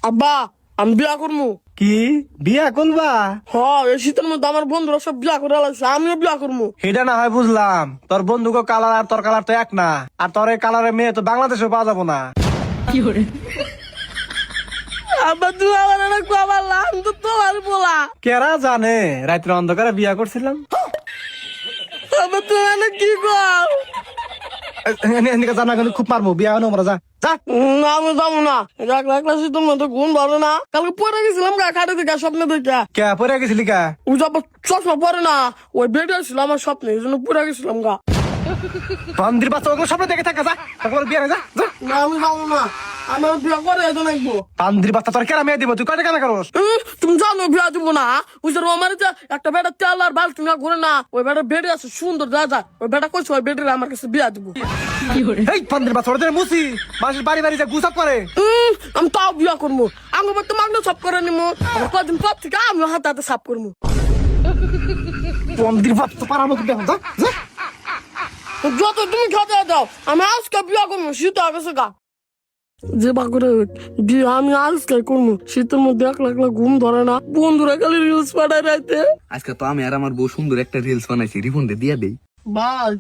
আব্বা আমি বিয়া করবো। কি বিয়া করবা? এই শীতের মধ্যে আমার বন্ধুরা সব বিয়া করে লাগছে, আমিও বিয়া করবো। এটা না হয় বুঝলাম, তোর বন্ধুকে কালার আর তোর কালার তো এক না, আর তোর এই কালারের মেয়ে তো বাংলাদেশেও পাওয়া যাবো না। আব্বা তুই আমার রাখবো, আমার লাম তো তোমার বলা। কেরা জানে রাত্রে অন্ধকারে বিয়া করছিলাম। আব্বা তুই মানে কি কর? জানা কিন্তু খুব মারবো, বিয়া হলো আমরা, যা যা। না আমি যাবো না, একলা একলা শীতের মধ্যে ঘুম ভালো না। কালকে পরে গেছিলাম খাটে থেকে স্বপ্নে দেখে। কে পরে গেছিলি কা? ওই যে আবার চশমা পরে না, ওই বেডে ছিল আমার স্বপ্নে, এই জন্য পরে গেছিলাম গা। বান্দির বাচ্চা ওগুলো স্বপ্নে দেখে থাকা, যা তারপর বিয়া যা যা। না আমি যাবো না, আমার বিয়া করে এত লাগবো। বান্দির বাচ্চা তোর কেরা মেয়ে দিব, তুই কয়টা কেনা করস? তুমি জানো বিয়া দিব না? ওই যে আমার যে একটা বেটা তেল আর বালতি না ঘুরে না, ওই বেটা বেডে আছে সুন্দর যা ওই বেটা কইছে ওই বেডে আমার কাছে বিয়া দিব। এই বান্দির বাচ্চা ওদের মুসি মানুষের বাড়ি বাড়ি যা গুসাপ করে। আমি তাও বিয়া করবো, আমি তো মাগনা সাপ করে নিবো, কদিন পর থেকে আমি হাতে হাতে সাপ করবো। বান্দির বাচ্চা পারার মতো দেখো, যা যা। যত তুমি খেতে দাও, আমি আজকে বিয়া করবো, শীত আগেছে গা। যে বাকুরে বিয়ে আমি আজকে করবো, শীতের মধ্যে একলা একলা ঘুম ধরে না, বন্ধুরা খালি রিলস পাঠায় রাইতে। আজকে তো আমি আর আমার বউ সুন্দর একটা রিলস বানাইছি, রিফোন দিয়া দেই। ভাই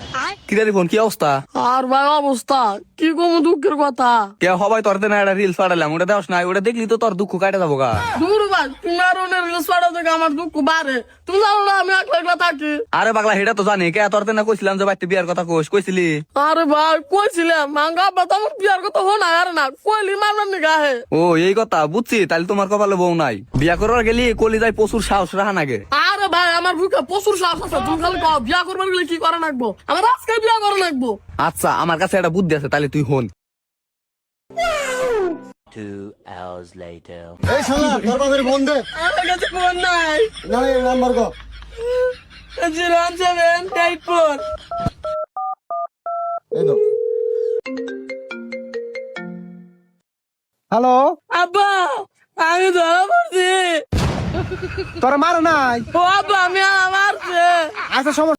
কিরা রিফোন, কি অবস্থা? আর ভাই অবস্থা কি কম দুঃখের কথা। কে হবাই তোর দেনা একটা রিলস পাঠালাম, ওটা দেওয়াস না, ওটা দেখলি তো তোর দুঃখ কাটে যাবো গা। দূর ভাই, তুমি আর ওনের রিলস পাঠাও থেকে আমার দুঃখ বাড়ে। তুমি জানো না আমি একলা একলা থাকি। আরে পাগলা হেটা তো জানি, কে তোর দেনা কইছিলাম যে বাইতে বিয়ার কথা কইছিলি। আরে ভাই কইছিলাম মাঙ্গা আব্বা তো আমার বিয়ার কথা হো না আর না কইলি মারবার নি গাহে। ও এই কথা বুঝছি, তাহলে তোমার কপালে বউ নাই। বিয়া করার গেলি কলি যায় প্রচুর সাহস রাখা নাগে। আরে ভাই আমার বুকে প্রচুর সাহস আছে, তুমি খালি কও বিয়া করবার গেলে কি করা লাগবো, আমার আজকে বিয়া করা লাগবো। আচ্ছা আমার কাছে একটা বুদ্ধি আছে, তাহলে তুই হন। 2 hours later. এই শালা তোর বাপের ফোন দে। আমার কাছে ফোন নাই। না এই নাম্বার কো। 01784। এই তো হ্যালো, আব্বা আমি ধরা পড়ছি। তোর মার নাই? ও আব্বা আমি মারছে। আচ্ছা সমস্যা